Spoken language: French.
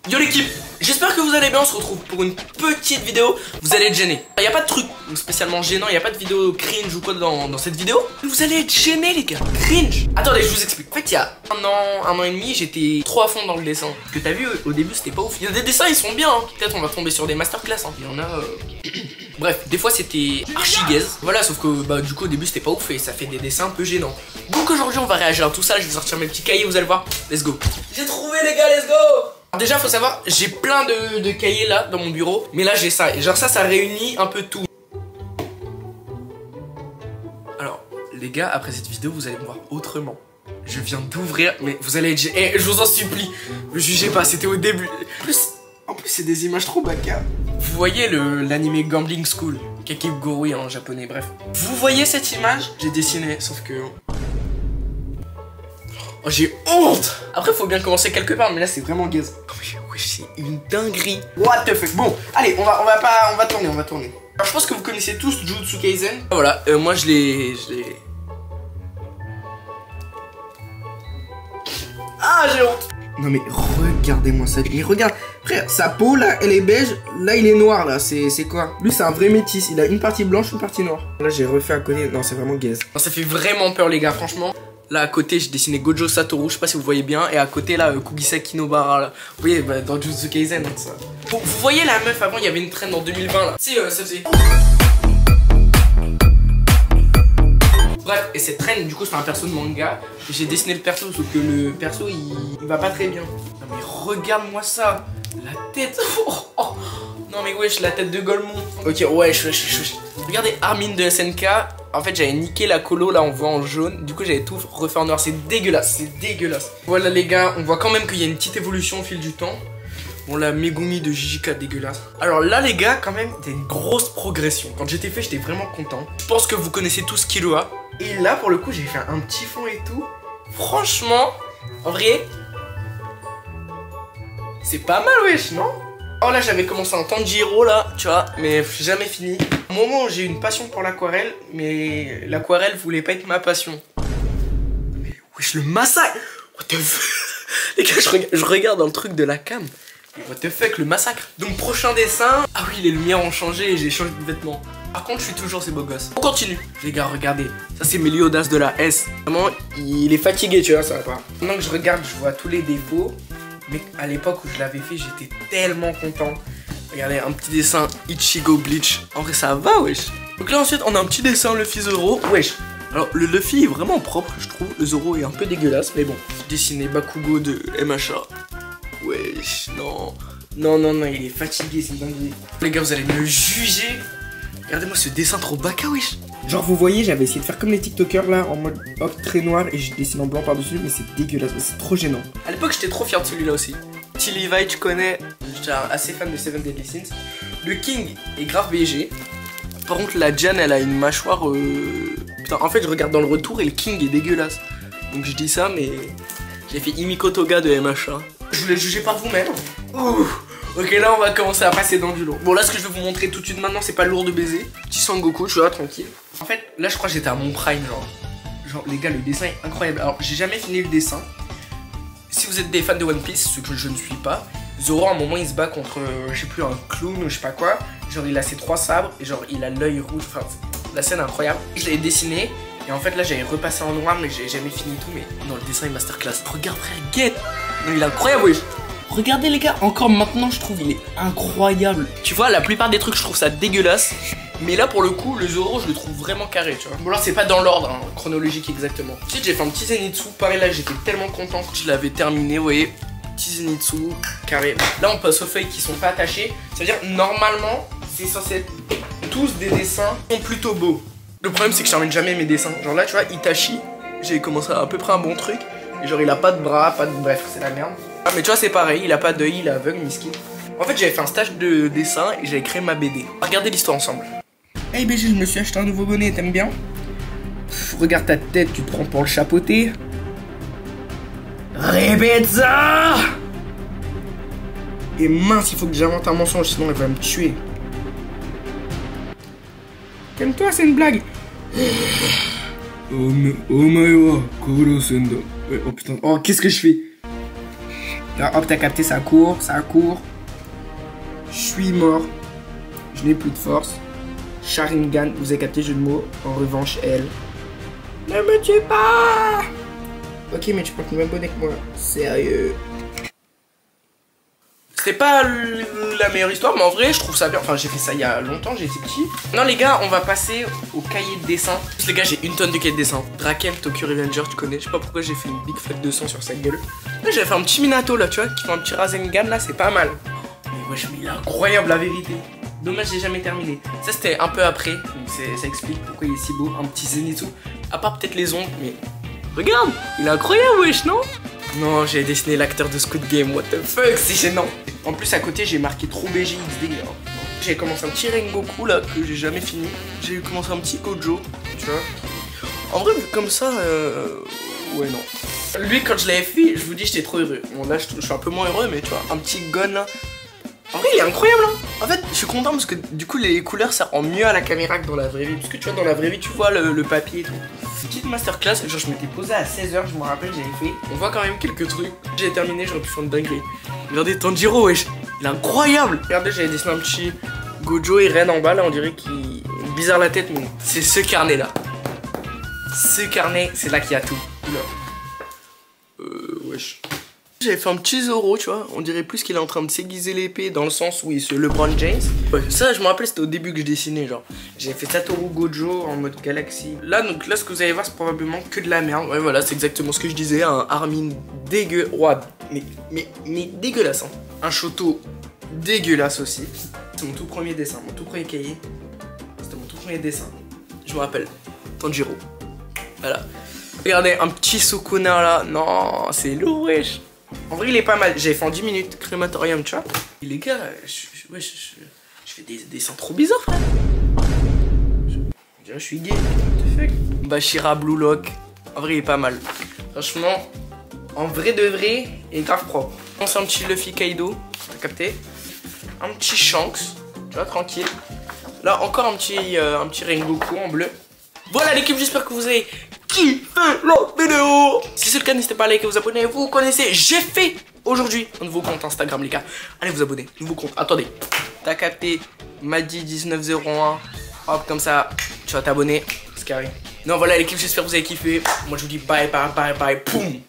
Yo l'équipe, j'espère que vous allez bien, on se retrouve pour une petite vidéo. Vous allez être gênés. Il n'y a pas de truc spécialement gênant, il n'y a pas de vidéo cringe ou quoi dans cette vidéo. Vous allez être gênés les gars, cringe. Attendez, je vous explique. En fait il y a un an et demi, j'étais trop à fond dans le dessin. Ce que t'as vu au début c'était pas ouf. Il y a des dessins, ils sont bien hein. Peut-être on va tomber sur des masterclass hein. Il y en a Bref, des fois c'était archi gaze. Voilà, sauf que bah du coup au début c'était pas ouf et ça fait des dessins un peu gênants. Donc aujourd'hui on va réagir à tout ça, je vais sortir mes petits cahiers, vous allez voir. Let's go. J'ai trouvé les gars, let's go. Alors déjà faut savoir, j'ai plein de cahiers là dans mon bureau, mais là j'ai ça, et genre ça réunit un peu tout. Alors les gars, après cette vidéo vous allez me voir autrement. Je viens d'ouvrir, mais vous allez être... je vous en supplie, me jugez pas, c'était au début. En plus c'est des images trop baka. Vous voyez l'anime Gambling School, Kakegurui en japonais, bref. Vous voyez cette image? J'ai dessiné, sauf que... Oh, j'ai honte. Après faut bien commencer quelque part, mais là c'est vraiment gaze. Oh mais oui, c'est une dinguerie. What the fuck. Bon, allez, on va tourner. Alors je pense que vous connaissez tous Jujutsu Kaisen. Voilà, moi je l'ai... Ah, j'ai honte. Non mais regardez-moi ça. Et regarde, frère, sa peau là, elle est beige. Là il est noir là, c'est quoi? Lui c'est un vrai métis, il a une partie blanche, une partie noire. Là j'ai refait à côté, non c'est vraiment gaze. Ça fait vraiment peur les gars, franchement. Là à côté j'ai dessiné Gojo Satoru, je sais pas si vous voyez bien. Et à côté là Kugisaki Nobara là. Vous voyez bah, dans Jujutsu Kaisen hein, ça. Vous voyez la meuf avant, il y avait une trend en 2020 là. Si ça faisait... Bref, et cette trend du coup c'est un perso de manga. J'ai dessiné le perso sauf que le perso il va pas très bien. Non mais regarde-moi ça. La tête. Oh. Non mais wesh, la tête de Golemon. Ok wesh. Regardez Armin de SNK. En fait j'avais niqué la colo là, on voit en jaune. Du coup j'avais tout refait en noir, c'est dégueulasse, Voilà les gars, on voit quand même qu'il y a une petite évolution au fil du temps. Bon la Megumi de Jijika dégueulasse. Alors là les gars quand même, il y a une grosse progression. Quand j'étais fait j'étais vraiment content. Je pense que vous connaissez tous Killua. Et là pour le coup j'ai fait un petit fond et tout. Franchement, en vrai, c'est pas mal wesh, non? Oh là j'avais commencé en Tanjiro là, tu vois, mais jamais fini. Au moment où j'ai eu une passion pour l'aquarelle, mais l'aquarelle voulait pas être ma passion. Mais wesh le massacre. What the fuck. Les gars je regarde dans le truc de la cam. What the fuck, le massacre. Donc prochain dessin. Ah oui, les lumières ont changé et j'ai changé de vêtements. Par contre je suis toujours ces beaux gosses. On continue. Les gars regardez, ça c'est Meliodas de la S. Vraiment il est fatigué tu vois, ça va pas. Maintenant que je regarde je vois tous les défauts. Mais à l'époque où je l'avais fait j'étais tellement content. Regardez un petit dessin Ichigo Bleach. En vrai ça va wesh. Donc là ensuite on a un petit dessin Luffy Zoro. Wesh. Alors le Luffy est vraiment propre je trouve. Le Zoro est un peu dégueulasse mais bon. J'ai dessiné Bakugo de MHA. Wesh, non, il est fatigué, c'est une dinguerie. Les gars, vous allez me juger. Regardez-moi ce dessin trop baka, wesh. Genre, vous voyez, j'avais essayé de faire comme les TikTokers là, en mode hop, très noir, et je dessine en blanc par-dessus, mais c'est dégueulasse, c'est trop gênant. À l'époque, j'étais trop fier de celui-là aussi. T. Levi, tu connais, j'étais assez fan de Seven Deadly Sins. Le King est grave BG. Par contre, la Jan, elle a une mâchoire. Putain, en fait, je regarde dans le retour et le King est dégueulasse. Donc, je dis ça, mais j'ai fait Himiko Toga de MHA. Je voulais juger par vous-même. Ok, là on va commencer à passer dans du lourd. Bon, là ce que je vais vous montrer tout de suite maintenant, c'est pas lourd de baiser. Petit Sangoku, je suis là tranquille. En fait, là je crois que j'étais à mon prime, genre les gars, le dessin est incroyable. Alors, j'ai jamais fini le dessin. Si vous êtes des fans de One Piece, ce que je ne suis pas, Zoro à un moment il se bat contre, je sais plus, un clown ou je sais pas quoi. Genre il a ses 3 sabres et genre il a l'œil rouge. Enfin, la scène est incroyable. Je l'ai dessiné. Et en fait là j'avais repassé en noir mais j'ai jamais fini tout. Mais non, le dessin est masterclass. Regarde frère, get. Non, il est incroyable wesh. Regardez les gars, encore maintenant je trouve il est incroyable. Tu vois la plupart des trucs je trouve ça dégueulasse. Mais là pour le coup le Zoro je le trouve vraiment carré tu vois. Bon alors c'est pas dans l'ordre hein, chronologique exactement. Ensuite j'ai fait un petit Zenitsu. Pareil là j'étais tellement content quand je l'avais terminé. Vous voyez, petit Zenitsu carré. Là on passe aux feuilles qui sont pas attachées. Ça veut dire normalement c'est censé être tous des dessins qui sont plutôt beaux. Le problème c'est que je termine jamais mes dessins. Genre là tu vois Itachi, j'ai commencé à peu près un bon truc. Et genre il a pas de bras, pas de... Bref c'est la merde. Ah mais tu vois c'est pareil, il a pas d'œil, il est aveugle, miskin. En fait j'avais fait un stage de dessin et j'avais créé ma BD. Regardez l'histoire ensemble. Hey BG, je me suis acheté un nouveau bonnet, t'aimes bien? Regarde ta tête, tu te prends pour le chapeauté. Répète ça. Et mince, il faut que j'invente un mensonge sinon elle va me tuer. Calme-toi, c'est une blague. Oh putain, oh qu'est-ce que je fais? Là, hop, t'as capté, ça court, ça court. Je suis mort. Je n'ai plus de force. Sharingan, vous avez capté, jeu de mots. En revanche, elle. Ne me tue pas! Ok, mais tu portes le même bonnet que moi. Sérieux. C'est pas la meilleure histoire, mais en vrai, je trouve ça bien. Enfin, j'ai fait ça il y a longtemps, j'étais petit. Non, les gars, on va passer au cahier de dessin. Les gars, j'ai une tonne de cahiers de dessin. Draken, Tokyo Revenger, tu connais. Je sais pas pourquoi j'ai fait une big flaque de sang sur sa gueule. Là, j'avais fait un petit Minato, là, tu vois, qui fait un petit Rasengan, là, c'est pas mal. Mais wesh, mais il est incroyable, la vérité. Dommage, j'ai jamais terminé. Ça, c'était un peu après, donc ça explique pourquoi il est si beau. Un petit Zenitsu. À part peut-être les ongles, mais. Regarde, il est incroyable, wesh, non? Non, j'ai dessiné l'acteur de Squid Game, what the fuck, c'est gênant. En plus, à côté, j'ai marqué trop BGXD. J'ai commencé un petit Rengoku, là, que j'ai jamais fini. J'ai commencé un petit Gojo, tu vois. En vrai, vu comme ça, ouais, non. Lui, quand je l'avais fait, je vous dis, j'étais trop heureux. Bon, là, je suis un peu moins heureux, mais tu vois, un petit Gon, là. En vrai, il est incroyable, hein. En fait, je suis content parce que du coup, les couleurs, ça rend mieux à la caméra que dans la vraie vie. Parce que tu vois, dans la vraie vie, tu vois le papier et tout. Petite masterclass, genre je m'étais posé à 16h, je me rappelle, j'avais fait. On voit quand même quelques trucs. J'ai terminé, j'aurais pu faire une dinguerie. Regardez Tanjiro, wesh, il est incroyable. Regardez, j'avais dessiné un petit Gojo et Ren en bas, là, on dirait qu'il est bizarre la tête, mais c'est ce carnet là. Ce carnet, c'est là qu'il y a tout. Oula. Wesh. J'avais fait un petit Zoro, tu vois, on dirait plus qu'il est en train de s'aiguiser l'épée dans le sens où il se LeBron James. Ouais, ça, je me rappelle, c'était au début que je dessinais, genre. J'avais fait Satoru Gojo en mode galaxie. Là, donc là, ce que vous allez voir, c'est probablement que de la merde. Ouais, voilà, c'est exactement ce que je disais, un Armin dégueu. Ouais, mais dégueulasse, hein. Un Shoto dégueulasse aussi. C'est mon tout premier dessin, mon tout premier cahier. C'était mon tout premier dessin. Je me rappelle, Tanjiro. Voilà. Regardez, un petit Sukuna là. Non, c'est lourd, wesh. En vrai, il est pas mal. J'avais fait en 10 minutes, crématorium, tu vois. Et les gars, je fais des dessins trop bizarres, frère. Je suis gay. What the fuck? Bashira Blue Lock. En vrai, il est pas mal. Franchement, en vrai de vrai, il est grave propre. On sait un petit Luffy Kaido, t'as capté? Un petit Shanks, tu vois, tranquille. Là, encore un petit Rengoku en bleu. Voilà l'équipe, j'espère que vous avez kiffé la vidéo. Si c'est le cas, n'hésitez pas à liker, vous abonner. Vous connaissez, j'ai fait aujourd'hui un nouveau compte Instagram, les gars. Allez vous abonner, nouveau compte. Attendez, t'as capté Madi1901. Hop, comme ça, tu vas t'abonner. C'est carré. Non, voilà l'équipe, j'espère que vous avez kiffé. Moi, je vous dis bye, bye, bye, bye. Poum.